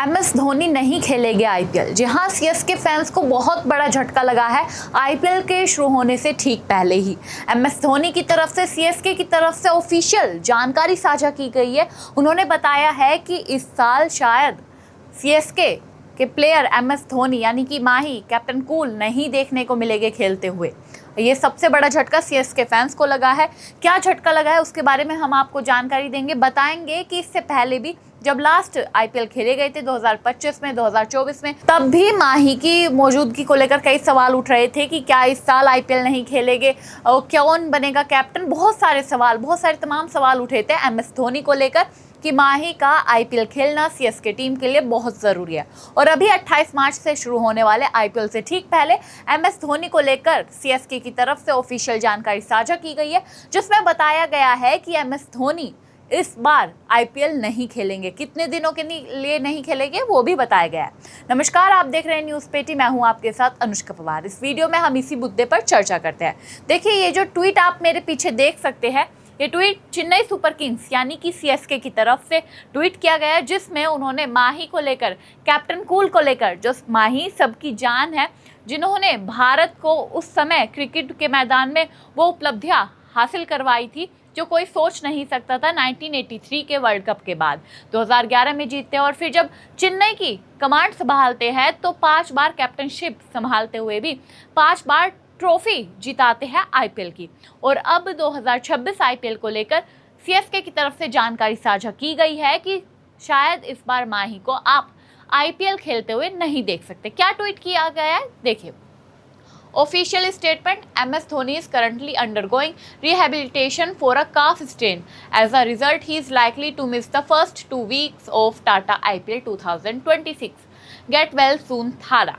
MS Dhoni नहीं खेलेंगे IPL. जी हाँ, सीएसके फैंस को बहुत बड़ा झटका लगा है आईपीएल के शुरू होने से ठीक पहले ही। MS धोनी की तरफ से सीएसके की तरफ से ऑफिशियल जानकारी साझा की गई है। उन्होंने बताया है कि इस साल शायद सीएसके के प्लेयर MS धोनी यानी कि माही, कैप्टन कूल नहीं देखने को मिलेंगे खेलते हुए। ये सबसे बड़ा झटका सीएसके फैंस को लगा है। क्या झटका लगा है उसके बारे में हम आपको जानकारी देंगे, बताएंगे कि इससे पहले भी जब लास्ट आईपीएल खेले गए थे 2025 में, 2024 में, तब भी माही की मौजूदगी को लेकर कई सवाल उठ रहे थे कि क्या इस साल आईपीएल नहीं खेलेंगे और कौन बनेगा कैप्टन। बहुत सारे तमाम सवाल उठे थे MS धोनी को लेकर कि माही का आईपीएल खेलना सीएसके टीम के लिए बहुत ज़रूरी है। और अभी 28 मार्च से शुरू होने वाले आईपीएल से ठीक पहले MS धोनी को लेकर सीएसके की तरफ से ऑफिशियल जानकारी साझा की गई है, जिसमें बताया गया है कि MS धोनी इस बार आईपीएल नहीं खेलेंगे। कितने दिनों के लिए नहीं खेलेंगे वो भी बताया गया है। नमस्कार, आप देख रहे हैं न्यूज़ पेटी। मैं हूं आपके साथ अनुष्का पवार। इस वीडियो में हम इसी मुद्दे पर चर्चा करते हैं। देखिए, ये जो ट्वीट आप मेरे पीछे देख सकते हैं, ये ट्वीट चेन्नई सुपर किंग्स यानी कि सीएसके की तरफ से ट्वीट किया गया है, जिसमें उन्होंने माही को लेकर, कैप्टन कूल को लेकर, जो माही सबकी जान है, जिन्होंने भारत को उस समय क्रिकेट के मैदान में वो उपलब्धियां हासिल करवाई थी जो कोई सोच नहीं सकता था। 1983 के वर्ल्ड कप के बाद 2011 में जीतते हैं और फिर जब चेन्नई की कमांड संभालते हैं तो 5 बार कैप्टनशिप संभालते हुए भी 5 बार ट्रॉफी जिताते हैं आईपीएल की। और अब 2026 आईपीएल को लेकर सीएसके की तरफ से जानकारी साझा की गई है कि शायद इस बार माही को आप आईपीएल खेलते हुए नहीं देख सकते। क्या ट्वीट किया गया है, देखिए। Official statement: MS Dhoni is currently undergoing rehabilitation for a calf strain. As a result, he is likely to miss the first 2 weeks of Tata IPL 2026. Get well soon, Thara.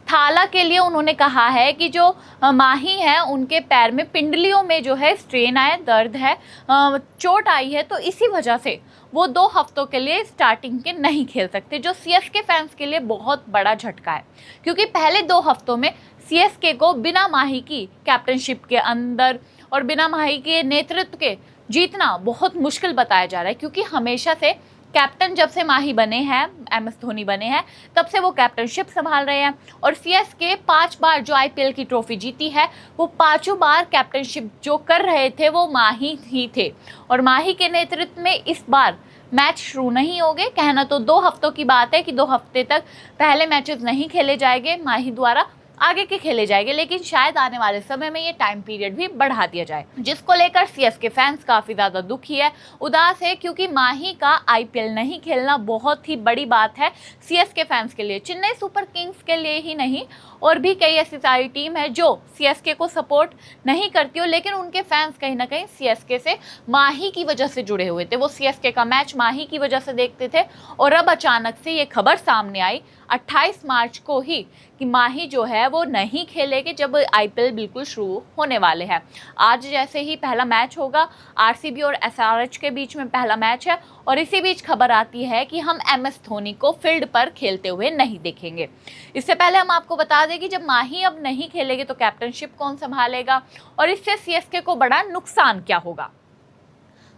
थाला के लिए उन्होंने कहा है कि जो माही है उनके पैर में पिंडलियों में जो है स्ट्रेन आया, दर्द है, चोट आई है, तो इसी वजह से वो 2 हफ्तों के लिए स्टार्टिंग के नहीं खेल सकते, जो सीएसके फैंस के लिए बहुत बड़ा झटका है। क्योंकि पहले 2 हफ्तों में सीएसके को बिना माही की कैप्टनशिप के अंदर और बिना माही के नेतृत्व के जीतना बहुत मुश्किल बताया जा रहा है। क्योंकि हमेशा से कैप्टन जब से माही बने हैं, MS धोनी बने हैं, तब से वो कैप्टनशिप संभाल रहे हैं। और सीएसके 5 बार जो आईपीएल की ट्रॉफी जीती है, वो 5 बार कैप्टनशिप जो कर रहे थे वो माही ही थे। और माही के नेतृत्व में इस बार मैच शुरू नहीं होंगे। कहना तो 2 हफ्तों की बात है कि 2 हफ्ते तक पहले मैचेस नहीं खेले जाएंगे माही द्वारा, आगे के खेले जाएंगे, लेकिन शायद आने वाले समय में ये टाइम पीरियड भी बढ़ा दिया जाए, जिसको लेकर सीएसके फैंस काफ़ी ज़्यादा दुखी है, उदास है। क्योंकि माही का आईपीएल नहीं खेलना बहुत ही बड़ी बात है सीएसके फैंस के लिए। चेन्नई सुपर किंग्स के लिए ही नहीं, और भी कई ऐसी सारी टीम है जो सीएसके को सपोर्ट नहीं करती हो, लेकिन उनके फैंस कहीं ना कहीं सीएसके से माही की वजह से जुड़े हुए थे। वो सीएसके का मैच माही की वजह से देखते थे। और अब अचानक से ये खबर सामने आई 28 मार्च को ही कि माही जो है वो नहीं खेलेंगे जब आईपीएल बिल्कुल शुरू होने वाले हैं। आज जैसे ही पहला मैच होगा, आरसीबी और एसआरएच के बीच में पहला मैच है, और इसी बीच खबर आती है कि हम MS धोनी को फील्ड पर खेलते हुए नहीं देखेंगे। इससे पहले हम आपको बता दें कि जब माही अब नहीं खेलेंगे तो कैप्टनशिप कौन संभालेगा और इससे सीएसके को बड़ा नुकसान क्या होगा।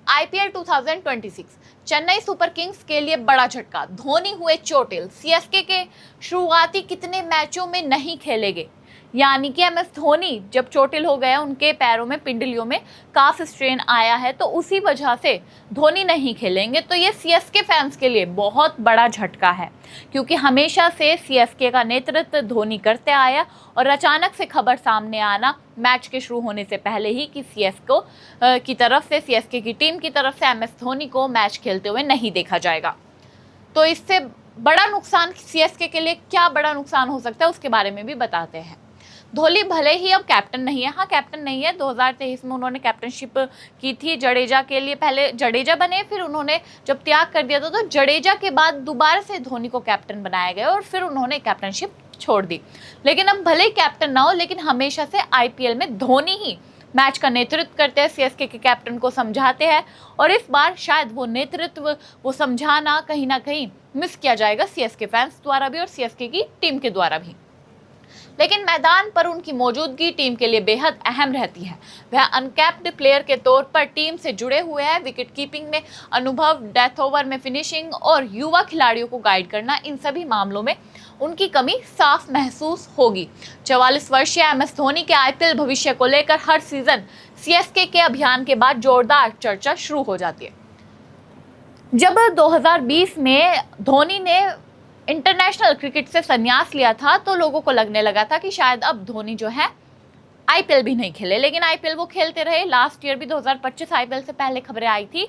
आईपीएल 2026 चेन्नई सुपर किंग्स के लिए बड़ा झटका, धोनी हुए चोटिल। सीएसके के शुरुआती कितने मैचों में नहीं खेलेंगे, यानी कि MS धोनी जब चोटिल हो गए, उनके पैरों में, पिंडलियों में काफ स्ट्रेन आया है, तो उसी वजह से धोनी नहीं खेलेंगे। तो ये सीएसके फैंस के लिए बहुत बड़ा झटका है, क्योंकि हमेशा से सीएसके का नेतृत्व धोनी करते आया, और अचानक से खबर सामने आना मैच के शुरू होने से पहले ही कि सीएसके की टीम की तरफ से MS धोनी को मैच खेलते हुए नहीं देखा जाएगा। तो इससे बड़ा नुकसान सीएसके के लिए क्या बड़ा नुकसान हो सकता है उसके बारे में भी बताते हैं। धोनी भले ही अब कैप्टन नहीं है, हाँ कैप्टन नहीं है, 2023 में उन्होंने कैप्टनशिप की थी जडेजा के लिए। पहले जडेजा बने, फिर उन्होंने जब त्याग कर दिया था तो जडेजा के बाद दोबारा से धोनी को कैप्टन बनाया गया और फिर उन्होंने कैप्टनशिप छोड़ दी। लेकिन अब भले ही कैप्टन ना हो, लेकिन हमेशा से आईपीएल में धोनी ही मैच का नेतृत्व करते हैं, सीएसके के कैप्टन को समझाते हैं, और इस बार शायद वो नेतृत्व, वो समझाना कहीं ना कहीं मिस किया जाएगा सीएसके फैंस द्वारा भी और सीएसके की टीम के द्वारा भी। लेकिन मैदान पर उनकी मौजूदगी टीम के लिए बेहद अहम रहती है। वह अनकैप्ड प्लेयर के तौर पर टीम से जुड़े हुए हैं। विकेट कीपिंग में अनुभव, डेथ ओवर में फिनिशिंग और युवा खिलाड़ियों को गाइड करना, इन सभी मामलों में उनकी कमी साफ महसूस होगी। 44 वर्षीय एमएस धोनी के आईपीएल भविष्य को लेकर हर सीजन सीएसके के अभियान के बाद जोरदार चर्चा शुरू हो जाती है। जब 2020 में धोनी ने इंटरनेशनल क्रिकेट से संन्यास लिया था तो लोगों को लगने लगा था कि शायद अब धोनी जो है आईपीएल भी नहीं खेले, लेकिन आईपीएल वो खेलते रहे। लास्ट ईयर भी 2025 आईपीएल से पहले खबरें आई थी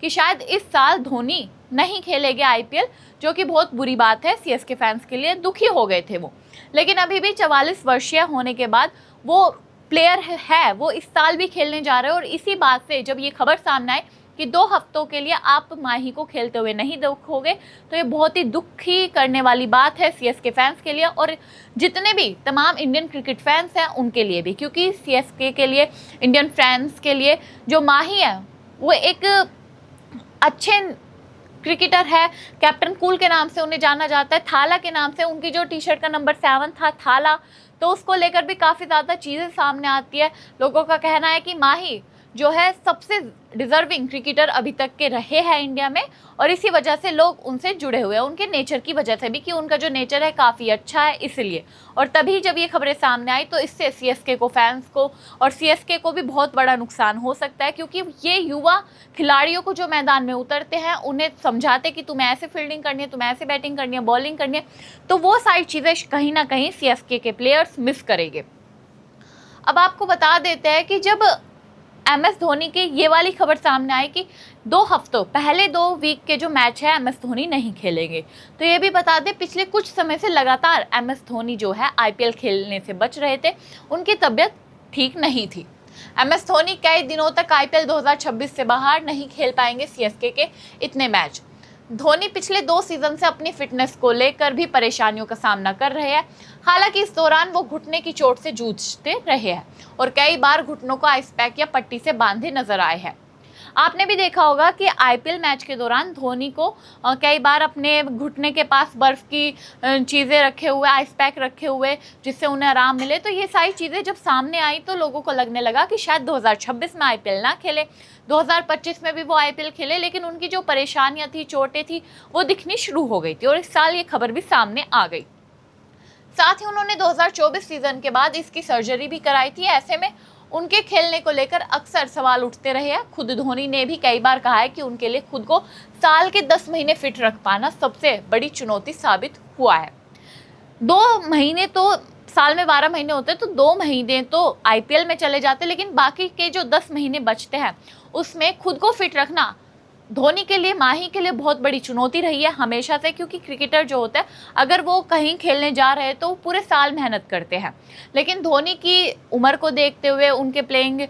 कि शायद इस साल धोनी नहीं खेलेंगे आईपीएल, जो कि बहुत बुरी बात है। सीएसके फैंस के लिए दुखी हो गए थे वो, लेकिन अभी भी 44 वर्षीय होने के बाद वो प्लेयर है, वो इस साल भी खेलने जा रहे हैं। और इसी बात से जब ये खबर सामने आई कि 2 हफ्तों के लिए आप माही को खेलते हुए नहीं देखोगे, तो ये बहुत ही दुखी करने वाली बात है सीएसके फैंस के लिए और जितने भी तमाम इंडियन क्रिकेट फैंस हैं उनके लिए भी, क्योंकि सीएसके के लिए, इंडियन फैंस के लिए जो माही है वो एक अच्छे क्रिकेटर है। कैप्टन कूल के नाम से उन्हें जाना जाता है, थाला के नाम से उनकी जो टी शर्ट का नंबर 7 था थाला, तो उसको लेकर भी काफ़ी ज़्यादा चीज़ें सामने आती है। लोगों का कहना है कि माही जो है सबसे डिजर्विंग क्रिकेटर अभी तक के रहे हैं इंडिया में, और इसी वजह से लोग उनसे जुड़े हुए हैं, उनके नेचर की वजह से भी, कि उनका जो नेचर है काफ़ी अच्छा है इसलिए। और तभी जब ये खबरें सामने आई तो इससे सीएसके को, फैंस को और सीएसके को भी बहुत बड़ा नुकसान हो सकता है, क्योंकि ये युवा खिलाड़ियों को जो मैदान में उतरते हैं उन्हें समझाते कि तुम्हें ऐसे फील्डिंग करनी है, तुम्हें ऐसे बैटिंग करनी है, बॉलिंग करनी है, तो वो सारी चीज़ें कहीं ना कहीं सीएसके के प्लेयर्स मिस करेंगे। अब आपको बता देते हैं कि जब एमएस धोनी की ये वाली खबर सामने आई कि 2 हफ्तों पहले 2 वीक के जो मैच है एमएस धोनी नहीं खेलेंगे, तो ये भी बता दें पिछले कुछ समय से लगातार एमएस धोनी जो है आईपीएल खेलने से बच रहे थे, उनकी तबीयत ठीक नहीं थी। एमएस धोनी कई दिनों तक आईपीएल 2026 से बाहर नहीं खेल पाएंगे सीएसके के इतने मैच। धोनी पिछले 2 सीजन से अपनी फिटनेस को लेकर भी परेशानियों का सामना कर रहे हैं। हालांकि इस दौरान वो घुटने की चोट से जूझते रहे हैं और कई बार घुटनों को आइस पैक या पट्टी से बांधे नजर आए हैं। आपने भी देखा होगा कि आईपीएल मैच के दौरान धोनी को कई बार अपने घुटने के पास बर्फ़ की चीज़ें रखे हुए, आइस पैक रखे हुए, जिससे उन्हें आराम मिले। तो ये सारी चीज़ें जब सामने आई तो लोगों को लगने लगा कि शायद 2026 में आईपीएल ना खेले, 2025 में भी वो आईपीएल खेले, लेकिन उनकी जो परेशानियाँ थी, चोटें थी, वो दिखनी शुरू हो गई थी और इस साल ये खबर भी सामने आ गई। साथ ही उन्होंने 2024 सीजन के बाद इसकी सर्जरी भी कराई थी। ऐसे में उनके खेलने को लेकर अक्सर सवाल उठते रहे हैं। खुद धोनी ने भी कई बार कहा है कि उनके लिए खुद को साल के 10 महीने फिट रख पाना सबसे बड़ी चुनौती साबित हुआ है। 2 महीने तो साल में 12 महीने होते हैं, तो 2 महीने तो आईपीएल में चले जाते, लेकिन बाकी के जो 10 महीने बचते हैं उसमें खुद को फिट रखना धोनी के लिए, माही के लिए बहुत बड़ी चुनौती रही है हमेशा से, क्योंकि क्रिकेटर जो होता है अगर वो कहीं खेलने जा रहे हैं तो वो पूरे साल मेहनत करते हैं, लेकिन धोनी की उम्र को देखते हुए, उनके प्लेइंग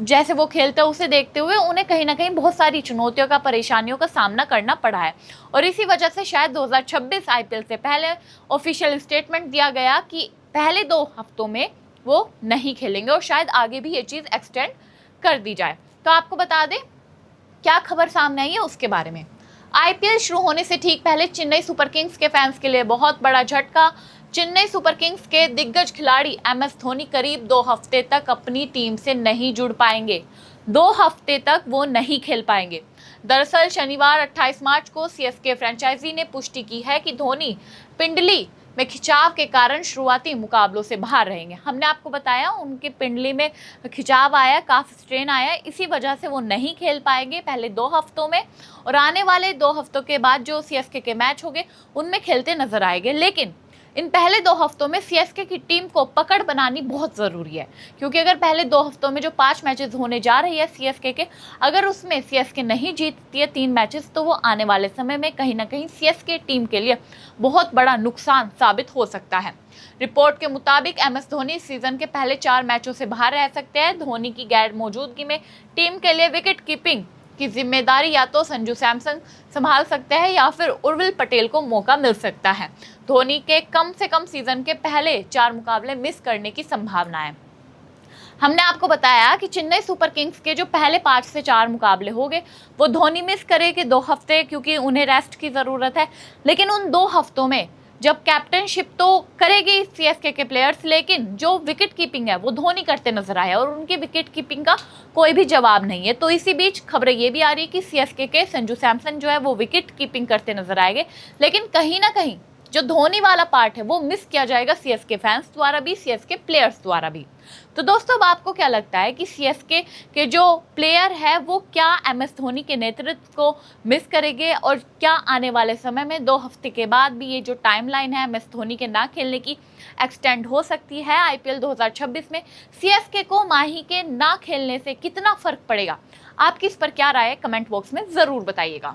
जैसे वो खेलते हैं उसे देखते हुए उन्हें कहीं ना कहीं बहुत सारी चुनौतियों का, परेशानियों का सामना करना पड़ा है। और इसी वजह से शायद 2026 आईपीएल से पहले ऑफिशियल स्टेटमेंट दिया गया कि पहले 2 हफ्तों में वो नहीं खेलेंगे और शायद आगे भी ये चीज़ एक्सटेंड कर दी जाए। तो आपको बता दें क्या खबर सामने आई है उसके बारे में। आईपीएल शुरू होने से ठीक पहले चेन्नई सुपर किंग्स के फैंस के लिए बहुत बड़ा झटका। चेन्नई सुपर किंग्स के दिग्गज खिलाड़ी एमएस धोनी करीब 2 हफ्ते तक अपनी टीम से नहीं जुड़ पाएंगे। 2 हफ्ते तक वो नहीं खेल पाएंगे। दरअसल शनिवार 28 मार्च को सीएसके फ्रेंचाइजी ने पुष्टि की है कि धोनी पिंडली में खिंचाव के कारण शुरुआती मुकाबलों से बाहर रहेंगे। हमने आपको बताया उनके पिंडली में खिंचाव आया, काफ़ी स्ट्रेन आया, इसी वजह से वो नहीं खेल पाएंगे पहले 2 हफ्तों में, और आने वाले 2 हफ्तों के बाद जो सीएसके के मैच होंगे उनमें खेलते नजर आएंगे। लेकिन इन पहले 2 हफ्तों में सीएसके की टीम को पकड़ बनानी बहुत ज़रूरी है, क्योंकि अगर पहले 2 हफ्तों में जो 5 मैचेस होने जा रही है सीएसके के, अगर उसमें सीएसके नहीं जीतती है 3 मैचेस, तो वो आने वाले समय में कहीं ना कहीं सीएसके टीम के लिए बहुत बड़ा नुकसान साबित हो सकता है। रिपोर्ट के मुताबिक एमएस धोनी सीजन के पहले 4 मैचों से बाहर रह सकते हैं। धोनी की गैर मौजूदगी में टीम के लिए विकेट कीपिंग की जिम्मेदारी या तो संजू सैमसन संभाल सकते हैं या फिर उर्विल पटेल को मौका मिल सकता है। धोनी के कम से कम सीजन के पहले 4 मुकाबले मिस करने की संभावना है। हमने आपको बताया कि चेन्नई सुपर किंग्स के जो पहले 5 से 4 मुकाबले हो गए वो धोनी मिस करेंगे 2 हफ्ते, क्योंकि उन्हें रेस्ट की ज़रूरत है। लेकिन उन 2 हफ्तों में जब कैप्टनशिप तो करेगी सीएसके के प्लेयर्स, लेकिन जो विकेट कीपिंग है वो धोनी करते नजर आए और उनकी विकेट कीपिंग का कोई भी जवाब नहीं है। तो इसी बीच खबरें ये भी आ रही है कि सीएसके के संजू सैमसन जो है वो विकेट कीपिंग करते नजर आएंगे, लेकिन कहीं ना कहीं जो धोनी वाला पार्ट है वो मिस किया जाएगा सीएसके फैंस द्वारा भी, सीएसके प्लेयर्स द्वारा भी। तो दोस्तों, अब आपको क्या लगता है कि सीएसके के जो प्लेयर है वो क्या एमएस धोनी के नेतृत्व को मिस करेंगे, और क्या आने वाले समय में 2 हफ्ते के बाद भी ये जो टाइमलाइन है एमएस धोनी के ना खेलने की एक्सटेंड हो सकती है आईपीएल 2026 में? सीएसके को माही के ना खेलने से कितना फर्क पड़ेगा? आपकी इस पर क्या राय है? कमेंट बॉक्स में जरूर बताइएगा।